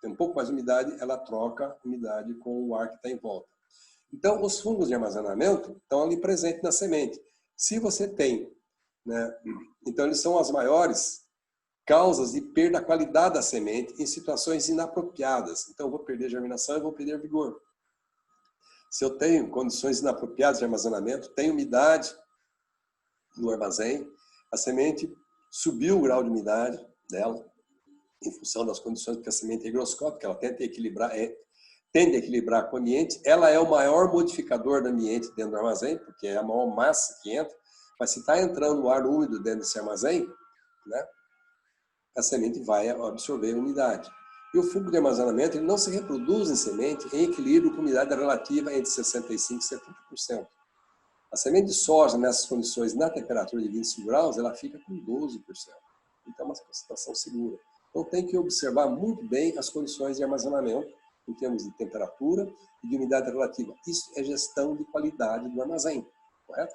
[SPEAKER 1] tem um pouco mais de umidade, ela troca umidade com o ar que está em volta. Então, os fungos de armazenamento estão ali presentes na semente. Se você tem, né, então eles são as maiores causas de perda da qualidade da semente em situações inapropriadas. Então, eu vou perder germinação e vou perder vigor. Se eu tenho condições inapropriadas de armazenamento, tem umidade no armazém, a semente subiu o grau de umidade dela, em função das condições, porque a semente é higroscópica, ela tende a equilibrar com o ambiente, ela é o maior modificador do ambiente dentro do armazém, porque é a maior massa que entra, mas se está entrando o ar úmido dentro desse armazém, né, a semente vai absorver a umidade. E o fungo de armazenamento ele não se reproduz em semente em equilíbrio com umidade relativa entre 65% e 70%. A semente de soja, nessas condições, na temperatura de 25 graus, ela fica com 12%. Então, é uma situação segura. Então, tem que observar muito bem as condições de armazenamento, em termos de temperatura e de umidade relativa. Isso é gestão de qualidade do armazém, correto?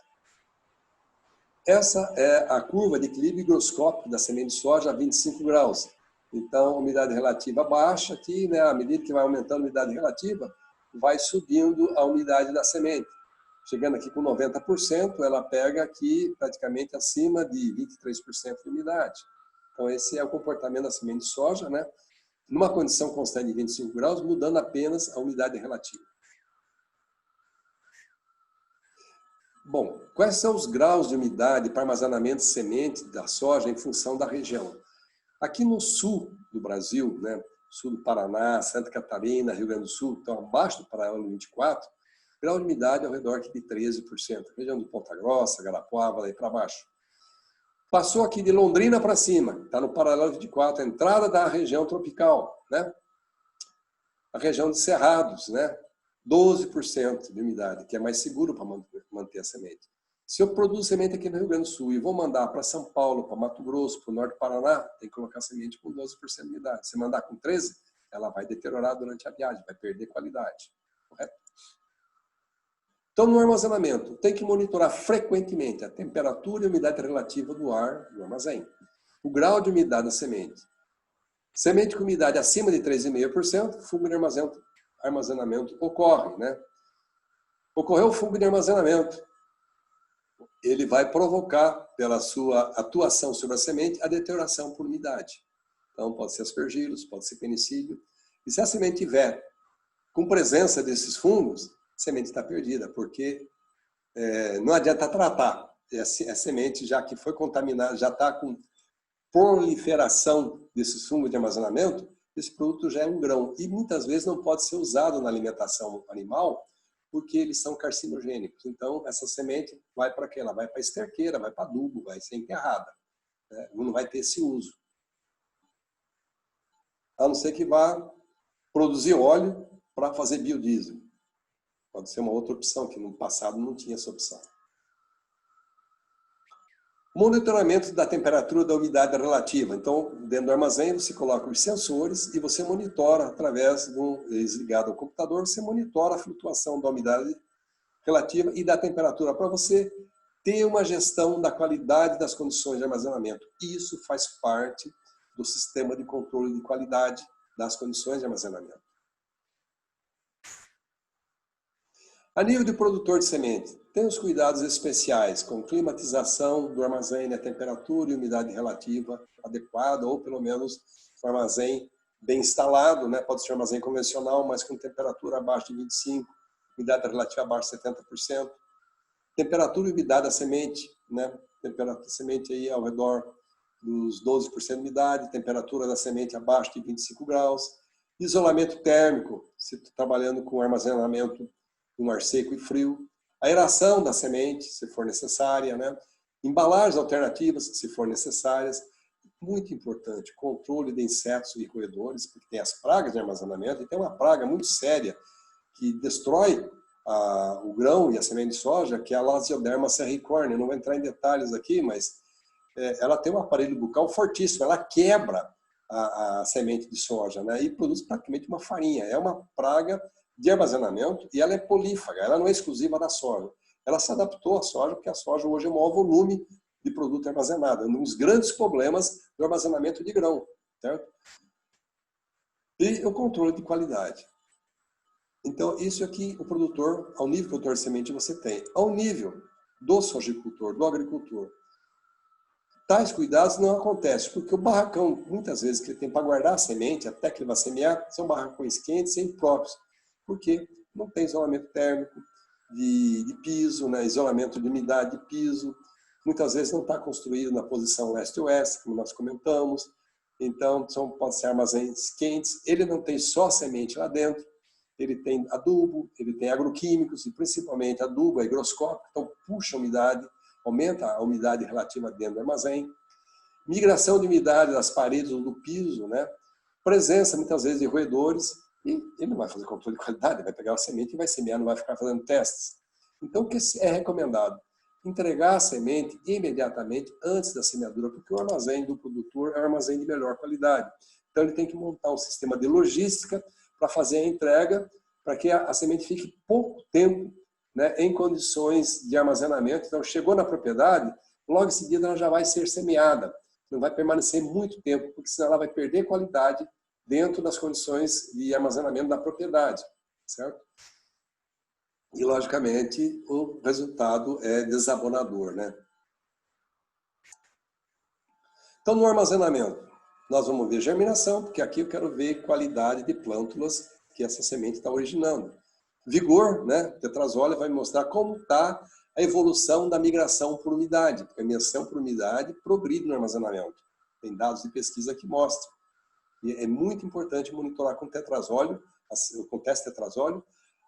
[SPEAKER 1] Essa é a curva de equilíbrio higroscópico da semente de soja a 25 graus. Então, umidade relativa baixa aqui, né? À medida que vai aumentando a umidade relativa, vai subindo a umidade da semente. Chegando aqui com 90%, ela pega aqui praticamente acima de 23% de umidade. Então, esse é o comportamento da semente de soja, né? Numa condição constante de 25 graus, mudando apenas a umidade relativa. Bom, quais são os graus de umidade para armazenamento de semente da soja em função da região? Aqui no sul do Brasil, né, sul do Paraná, Santa Catarina, Rio Grande do Sul, então abaixo do paralelo 24, grau de umidade ao redor de 13%. Região de Ponta Grossa, Garapuava, daí para baixo. Passou aqui de Londrina para cima, está no paralelo 24, a entrada da região tropical, né? A região de Cerrados, né? 12% de umidade, que é mais seguro para manter a semente. Se eu produzo semente aqui no Rio Grande do Sul e vou mandar para São Paulo, para Mato Grosso, para o norte do Paraná, tem que colocar semente com 12% de umidade. Se mandar com 13%, ela vai deteriorar durante a viagem, vai perder qualidade. Correto? Então, no armazenamento, tem que monitorar frequentemente a temperatura e a umidade relativa do ar do armazém. O grau de umidade da semente. Semente com umidade acima de 3,5%, fungo de armazenamento ocorre, né? Ocorreu o fungo de armazenamento. Ele vai provocar, pela sua atuação sobre a semente, a deterioração por umidade. Então, pode ser aspergillus, pode ser penicílio. E se a semente tiver com presença desses fungos, a semente está perdida, porque não adianta tratar. A semente, já que foi contaminada, já está com proliferação desses fungos de armazenamento, esse produto já é um grão. E muitas vezes não pode ser usado na alimentação animal, porque eles são carcinogênicos. Então, essa semente vai para quê? Ela vai para esterqueira, vai para adubo, vai ser enterrada. Né? Não vai ter esse uso. A não ser que vá produzir óleo para fazer biodiesel. Pode ser uma outra opção, que no passado não tinha essa opção. Monitoramento da temperatura da umidade relativa. Então, dentro do armazém, você coloca os sensores e você monitora, através de ligado ao computador, você monitora a flutuação da umidade relativa e da temperatura para você ter uma gestão da qualidade das condições de armazenamento. Isso faz parte do sistema de controle de qualidade das condições de armazenamento. A nível de produtor de semente, tem os cuidados especiais, com climatização do armazém, a temperatura e umidade relativa adequada, ou pelo menos um armazém bem instalado, né? Pode ser um armazém convencional, mas com temperatura abaixo de 25%, umidade relativa abaixo de 70%. Temperatura e umidade da semente, né? Temperatura da semente aí ao redor dos 12% de umidade, temperatura da semente abaixo de 25 graus. Isolamento térmico, se está trabalhando com armazenamento um ar seco e frio, aeração da semente, se for necessária, né? Embalagens alternativas, se for necessárias, muito importante, controle de insetos e roedores, porque tem as pragas de armazenamento, e tem uma praga muito séria que destrói o grão e a semente de soja, que é a Lasioderma serricornia. Eu não vou entrar em detalhes aqui, mas ela tem um aparelho bucal fortíssimo, ela quebra a semente de soja, né, e produz praticamente uma farinha. É uma praga de armazenamento e ela é polífaga, ela não é exclusiva da soja. Ela se adaptou à soja, porque a soja hoje é o maior volume de produto armazenado, um dos grandes problemas do armazenamento de grão, certo? E o controle de qualidade. Então, isso aqui o produtor, ao nível do produtor de semente você tem. Ao nível do sojicultor, do agricultor, tais cuidados não acontecem, porque o barracão, muitas vezes, que ele tem para guardar a semente, até que ele vai semear, são barracões quentes e impróprios, porque não tem isolamento térmico de piso, né? Isolamento de umidade de piso, muitas vezes não está construído na posição leste-oeste, como nós comentamos, então pode ser armazéns quentes, ele não tem só semente lá dentro, ele tem adubo, ele tem agroquímicos, e principalmente adubo é higroscópico, então puxa a umidade, aumenta a umidade relativa dentro do armazém. Migração de umidade das paredes ou do piso, né? Presença, muitas vezes, de roedores, e ele não vai fazer controle de qualidade, ele vai pegar a semente e vai semear, não vai ficar fazendo testes. Então, o que é recomendado? Entregar a semente imediatamente antes da semeadura, porque o armazém do produtor é um armazém de melhor qualidade. Então, ele tem que montar um sistema de logística para fazer a entrega, para que a semente fique pouco tempo, né, em condições de armazenamento. Então, chegou na propriedade, logo em seguida ela já vai ser semeada. Não vai permanecer muito tempo, porque senão ela vai perder qualidade dentro das condições de armazenamento da propriedade, certo? E, logicamente, o resultado é desabonador, né? Então, no armazenamento, nós vamos ver germinação, porque aqui eu quero ver qualidade de plântulas que essa semente está originando. Vigor, né? Tetrazólia vai mostrar como está a evolução da migração por umidade, porque a migração por umidade progride no armazenamento. Tem dados de pesquisa que mostram. E é muito importante monitorar com tetrazóleo, com teste tetrazóleo,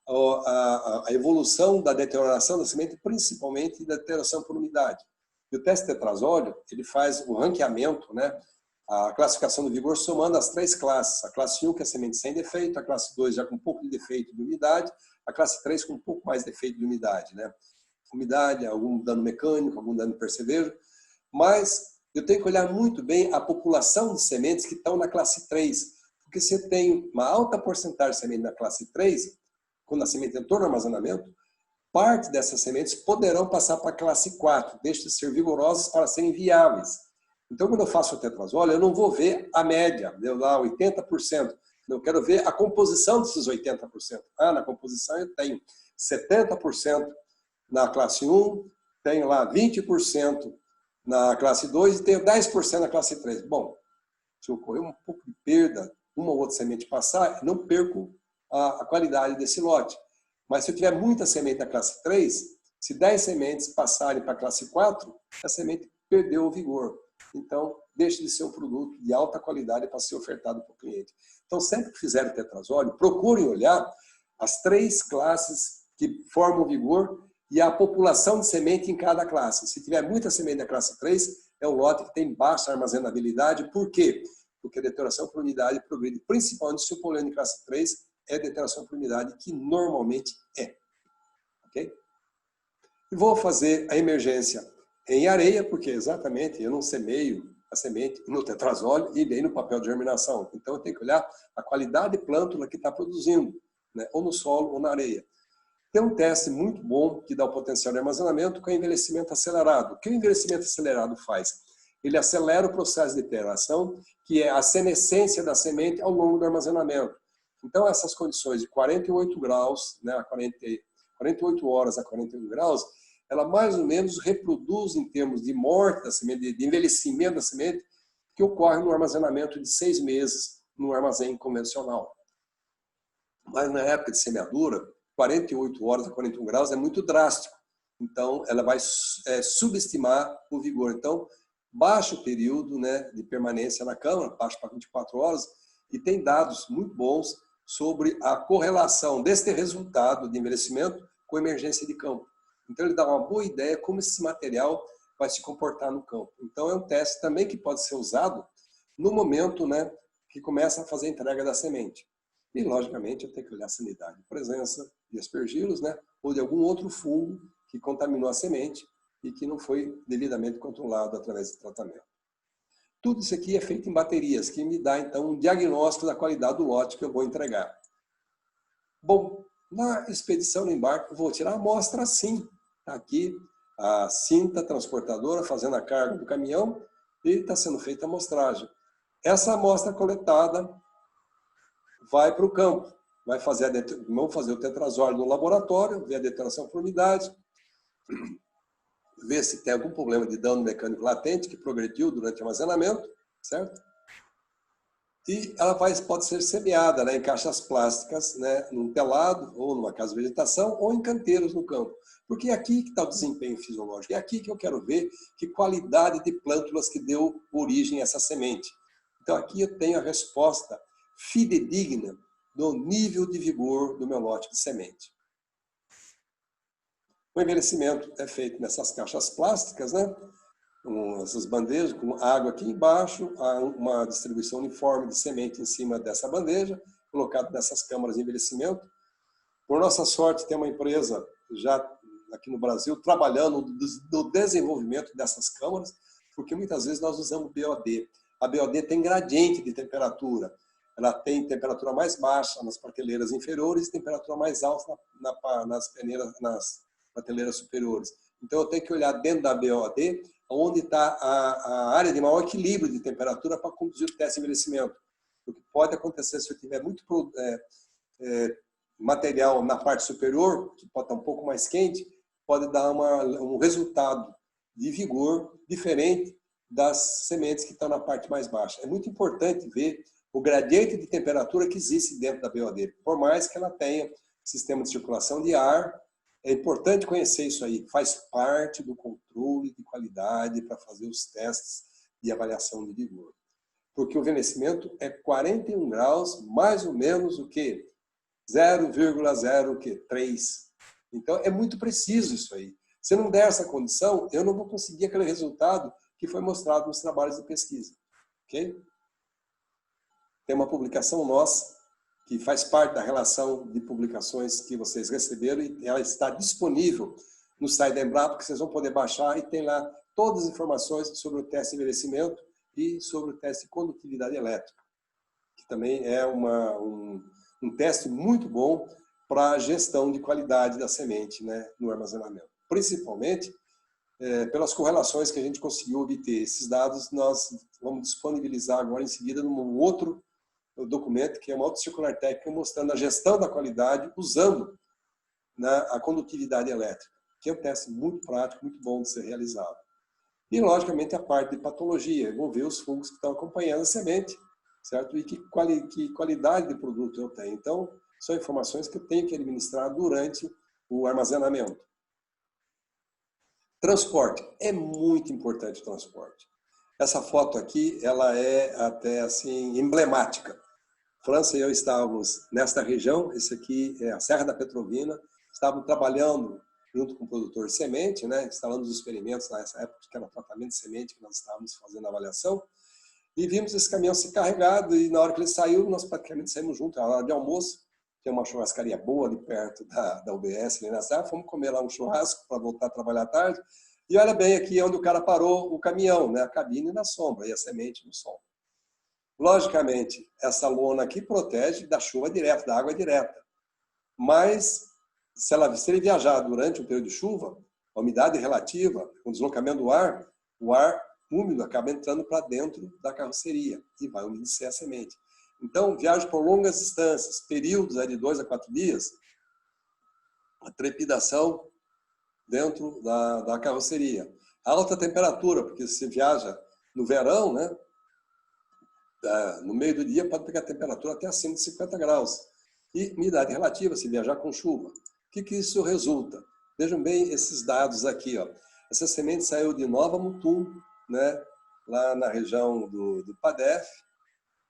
[SPEAKER 1] a evolução da deterioração da semente, principalmente da deterioração por umidade. E o teste tetrazóleo, ele faz o ranqueamento, né? A classificação do vigor somando as 3 classes. A classe 1, que é a semente sem defeito, a classe 2 já com um pouco de defeito de umidade, a classe 3 com um pouco mais de defeito de umidade, né? Umidade, algum dano mecânico, algum dano de percevejo, mas eu tenho que olhar muito bem a população de sementes que estão na classe 3, porque se tem uma alta porcentagem de semente na classe 3, quando a semente entrou no armazenamento, parte dessas sementes poderão passar para a classe 4, deixam de ser vigorosas para serem viáveis. Então, quando eu faço o tetrazóleo, eu não vou ver a média, deu lá 80%. Eu quero ver a composição desses 80%. Na composição eu tenho 70% na classe 1, tenho lá 20% na classe 2 e tenho 10% na classe 3. Bom, se ocorrer um pouco de perda, uma ou outra semente passar, não perco a qualidade desse lote. Mas se eu tiver muita semente na classe 3, se 10 sementes passarem para a classe 4, a semente perdeu o vigor. Então, deixa de ser um produto de alta qualidade para ser ofertado para o cliente. Então, sempre que fizerem tetrazóleo, procurem olhar as 3 classes que formam o vigor e a população de semente em cada classe. Se tiver muita semente na classe 3, é um lote que tem baixa armazenabilidade. Por quê? Porque a deterioração por unidade progride, principalmente se o polêmico de classe 3 é deterioração por unidade, que normalmente é. Ok? E vou fazer a emergência em areia, porque exatamente eu não semeio a semente no tetrazóleo e nem no papel de germinação. Então eu tenho que olhar a qualidade de plântula que está produzindo, né? Ou no solo ou na areia. Tem um teste muito bom que dá o potencial de armazenamento com envelhecimento acelerado. O que o envelhecimento acelerado faz? Ele acelera o processo de deterioração, que é a senescência da semente ao longo do armazenamento. Então, essas condições de 48 graus, né, 48 horas a 41 graus, ela mais ou menos reproduz em termos de morte da semente, de envelhecimento da semente, que ocorre no armazenamento de 6 meses no armazém convencional. Mas na época de semeadura, 48 horas a 41 graus é muito drástico. Então, ela vai subestimar o vigor. Então, baixa o período, né, de permanência na câmara, baixa para 24 horas, e tem dados muito bons sobre a correlação deste resultado de envelhecimento com emergência de campo. Então, ele dá uma boa ideia como esse material vai se comportar no campo. Então, é um teste também que pode ser usado no momento, né, que começa a fazer a entrega da semente. E, logicamente, eu tenho que olhar a sanidade de presença de aspergilos, né, ou de algum outro fungo que contaminou a semente e que não foi devidamente controlado através do tratamento. Tudo isso aqui é feito em baterias, que me dá, então, um diagnóstico da qualidade do lote que eu vou entregar. Bom, na expedição no embarque, eu vou tirar a amostra assim. Tá aqui a cinta transportadora fazendo a carga do caminhão e está sendo feita a amostragem. Essa amostra coletada vai para o campo. Vamos fazer o tetrazóide no laboratório, ver a detonação por unidade, ver se tem algum problema de dano mecânico latente que progrediu durante o armazenamento, certo? E ela pode ser semeada, né, em caixas plásticas, né, num telado, ou numa casa de vegetação, ou em canteiros no campo. Porque é aqui que está o desempenho fisiológico. É aqui que eu quero ver que qualidade de plântulas que deu origem a essa semente. Então aqui eu tenho a resposta fidedigna do nível de vigor do meu lote de semente. O envelhecimento é feito nessas caixas plásticas, né? Essas bandejas com água aqui embaixo, uma distribuição uniforme de semente em cima dessa bandeja, colocado nessas câmaras de envelhecimento. Por nossa sorte, tem uma empresa já aqui no Brasil trabalhando no desenvolvimento dessas câmaras, porque muitas vezes nós usamos BOD. A BOD tem gradiente de temperatura. Ela tem temperatura mais baixa nas prateleiras inferiores e temperatura mais alta nas prateleiras superiores. Então, eu tenho que olhar dentro da BOD onde está a área de maior equilíbrio de temperatura para conduzir o teste de envelhecimento. O que pode acontecer se eu tiver muito material na parte superior, que pode estar um pouco mais quente, pode dar um resultado de vigor diferente das sementes que estão na parte mais baixa. É muito importante ver o gradiente de temperatura que existe dentro da BOD, por mais que ela tenha sistema de circulação de ar. É importante conhecer isso aí, faz parte do controle de qualidade para fazer os testes de avaliação de vigor. Porque o envelhecimento é 41 graus, mais ou menos o quê? 0,03. Então, é muito preciso isso aí. Se não der essa condição, eu não vou conseguir aquele resultado que foi mostrado nos trabalhos de pesquisa. Ok? Tem uma publicação nossa que faz parte da relação de publicações que vocês receberam e ela está disponível no site da Embrapa, que vocês vão poder baixar e tem lá todas as informações sobre o teste de envelhecimento e sobre o teste de condutividade elétrica, que também é um teste muito bom para a gestão de qualidade da semente, né, no armazenamento. Principalmente pelas correlações que a gente conseguiu obter. Esses dados nós vamos disponibilizar agora em seguida num outro documento, que é uma outra circular técnica mostrando a gestão da qualidade usando, né, a condutividade elétrica, que é um teste muito prático, muito bom de ser realizado. E, logicamente, a parte de patologia, eu vou ver os fungos que estão acompanhando a semente, certo? E que qualidade de produto eu tenho. Então, são informações que eu tenho que administrar durante o armazenamento. Transporte. É muito importante o transporte. Essa foto aqui, ela é até assim emblemática. França e eu estávamos nesta região, esse aqui é a Serra da Petrovina, estávamos trabalhando junto com o produtor de semente, né, instalando os experimentos nessa época, que era tratamento de semente, que nós estávamos fazendo a avaliação, e vimos esse caminhão se carregado, e na hora que ele saiu, nós praticamente saímos juntos, na hora de almoço, tem uma churrascaria boa ali perto da UBS, ali na Serra, fomos comer lá um churrasco para voltar a trabalhar à tarde, e olha bem aqui onde o cara parou o caminhão, né, a cabine na sombra, e a semente no sol. Logicamente, essa lona aqui protege da chuva direta, da água direta. Mas, se ele viajar durante um período de chuva, a umidade relativa, o deslocamento do ar, o ar úmido acaba entrando para dentro da carroceria e vai umedecer a semente. Então, viagem por longas distâncias, períodos de 2 a 4 dias, a trepidação dentro da carroceria. A alta temperatura, porque se viaja no verão, né? No meio do dia pode pegar temperatura até acima de 50 graus. E umidade relativa, se viajar com chuva. O que isso resulta? Vejam bem esses dados aqui. Ó. Essa semente saiu de Nova Mutum, né, lá na região do Padef.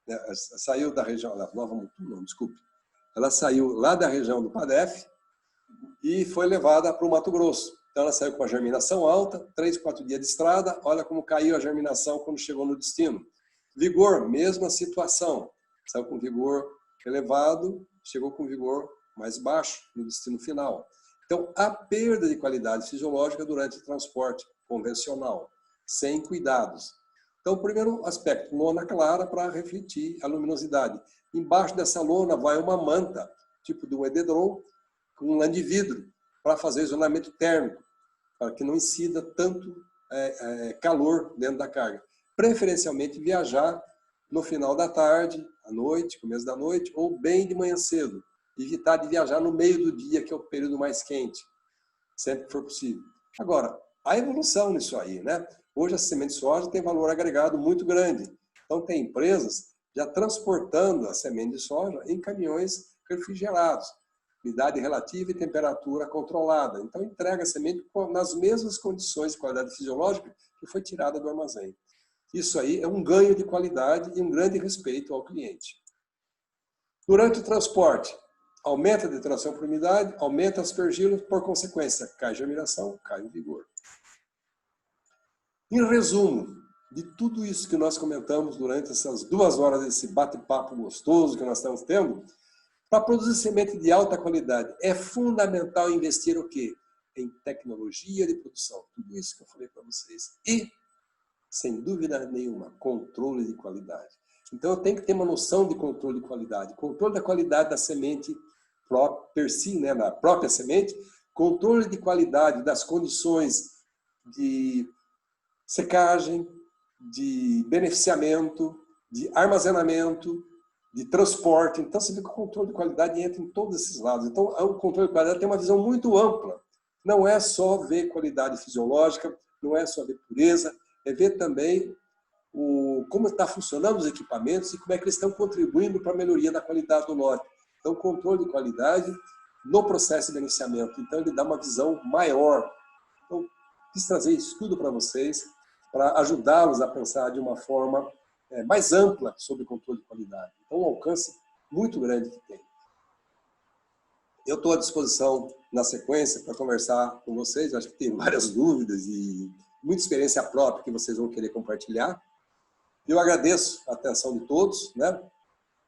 [SPEAKER 1] Né, saiu da região... Nova Mutum, não, desculpe. Ela saiu lá da região do Padef e foi levada para o Mato Grosso. Então ela saiu com a germinação alta, 3, 4 dias de estrada, olha como caiu a germinação quando chegou no destino. Vigor, mesma situação, saiu com vigor elevado, chegou com vigor mais baixo no destino final. Então, há perda de qualidade fisiológica durante o transporte convencional, sem cuidados. Então, o primeiro aspecto, lona clara para refletir a luminosidade. Embaixo dessa lona vai uma manta, tipo de um edredom, com lã de vidro, para fazer isolamento térmico, para que não incida tanto calor dentro da carga. Preferencialmente viajar no final da tarde, à noite, começo da noite, ou bem de manhã cedo. Evitar de viajar no meio do dia, que é o período mais quente, sempre que for possível. Agora, a evolução nisso aí, né? Hoje a semente de soja tem valor agregado muito grande. Então tem empresas já transportando a semente de soja em caminhões refrigerados, umidade relativa e temperatura controlada. Então entrega a semente nas mesmas condições de qualidade fisiológica que foi tirada do armazém. Isso aí é um ganho de qualidade e um grande respeito ao cliente. Durante o transporte, aumenta a detração por umidade, aumenta aspergilo, por consequência, cai a germinação, cai o vigor. Em resumo, de tudo isso que nós comentamos durante essas 2 horas desse bate-papo gostoso que nós estamos tendo, para produzir semente de alta qualidade, é fundamental investir o quê? Em tecnologia de produção. Tudo isso que eu falei para vocês. E, sem dúvida nenhuma, controle de qualidade. Então, eu tenho que ter uma noção de controle de qualidade. Controle da qualidade da semente per si, né, na própria semente. Controle de qualidade das condições de secagem, de beneficiamento, de armazenamento, de transporte. Então, você vê que o controle de qualidade entra em todos esses lados. Então, o controle de qualidade tem uma visão muito ampla. Não é só ver qualidade fisiológica, não é só ver pureza, é ver também como está funcionando os equipamentos e como é que eles estão contribuindo para a melhoria da qualidade do lote. Então, controle de qualidade no processo de beneficiamento. Então, ele dá uma visão maior. Então, quis trazer isso tudo para vocês, para ajudá-los a pensar de uma forma mais ampla sobre controle de qualidade. Então, um alcance muito grande que tem. Eu estou à disposição, na sequência, para conversar com vocês. Acho que tem várias dúvidas e muita experiência própria que vocês vão querer compartilhar. Eu agradeço a atenção de todos, né?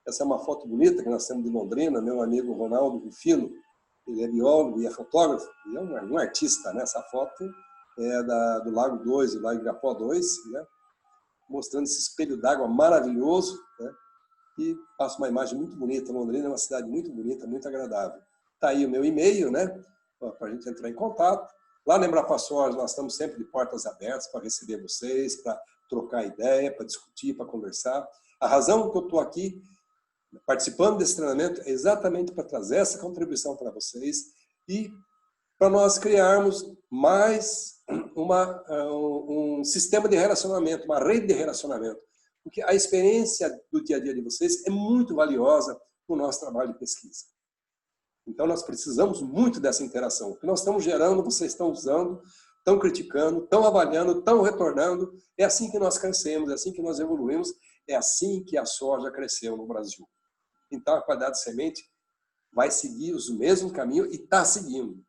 [SPEAKER 1] Essa é uma foto bonita que nós temos de Londrina, meu amigo Ronaldo Rufino, ele é biólogo e é fotógrafo, e é um artista, né? Essa foto é do Lago 2, do Lago Igapó 2, né? Mostrando esse espelho d'água maravilhoso, né? E passa uma imagem muito bonita. Londrina é uma cidade muito bonita, muito agradável. Está aí o meu e-mail, né? Para a gente entrar em contato. Lá na Embrapa Soja, nós estamos sempre de portas abertas para receber vocês, para trocar ideia, para discutir, para conversar. A razão que eu estou aqui participando desse treinamento é exatamente para trazer essa contribuição para vocês e para nós criarmos mais um sistema de relacionamento, uma rede de relacionamento. Porque a experiência do dia a dia de vocês é muito valiosa no nosso trabalho de pesquisa. Então, nós precisamos muito dessa interação. O que nós estamos gerando, vocês estão usando, estão criticando, estão avaliando, estão retornando. É assim que nós crescemos, é assim que nós evoluímos, é assim que a soja cresceu no Brasil. Então, a qualidade de semente vai seguir os mesmos caminhos e está seguindo.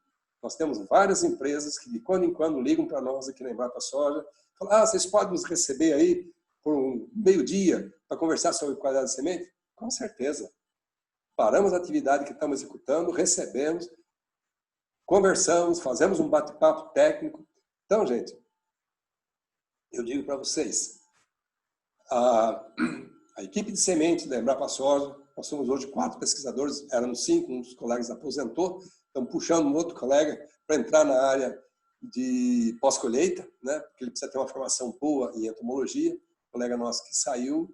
[SPEAKER 1] Nós temos várias empresas que de quando em quando ligam para nós aqui na Embrapa Soja, falam, vocês podem nos receber aí por um meio-dia para conversar sobre qualidade de semente? Com certeza. Paramos a atividade que estamos executando, recebemos, conversamos, fazemos um bate-papo técnico. Então, gente, eu digo para vocês, a equipe de semente da Embrapa Soja, nós somos hoje 4 pesquisadores, éramos 5, um dos colegas aposentou, estamos puxando um outro colega para entrar na área de pós-colheita, né? Porque ele precisa ter uma formação boa em entomologia. O colega nosso que saiu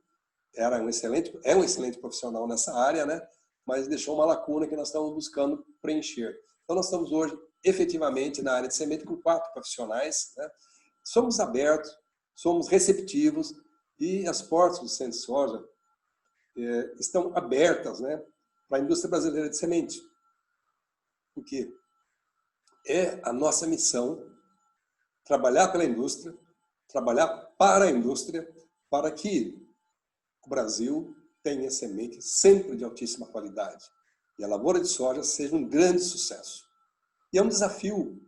[SPEAKER 1] é um excelente profissional nessa área, né? Mas deixou uma lacuna que nós estamos buscando preencher. Então, nós estamos hoje, efetivamente, na área de semente com 4 profissionais, né? Somos abertos, somos receptivos e as portas do Centro de Soja estão abertas, né, para a indústria brasileira de semente. Porque é a nossa missão trabalhar pela indústria, trabalhar para a indústria, para que o Brasil tenha semente sempre de altíssima qualidade. E a lavoura de soja seja um grande sucesso. E é um desafio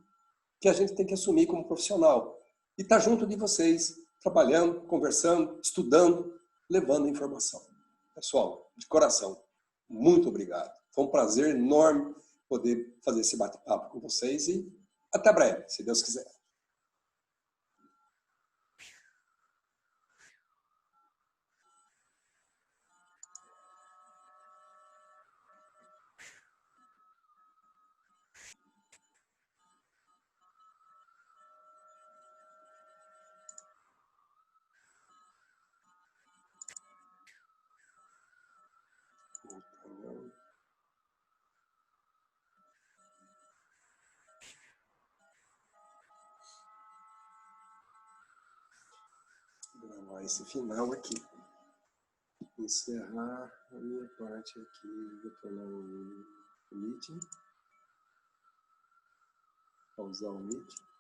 [SPEAKER 1] que a gente tem que assumir como profissional. E estar junto de vocês, trabalhando, conversando, estudando, levando informação. Pessoal, de coração, muito obrigado. Foi um prazer enorme poder fazer esse bate-papo com vocês e até breve, se Deus quiser. Vou gravar esse final aqui. Encerrar a minha parte aqui. Vou tornar o meeting. Pausar o meeting.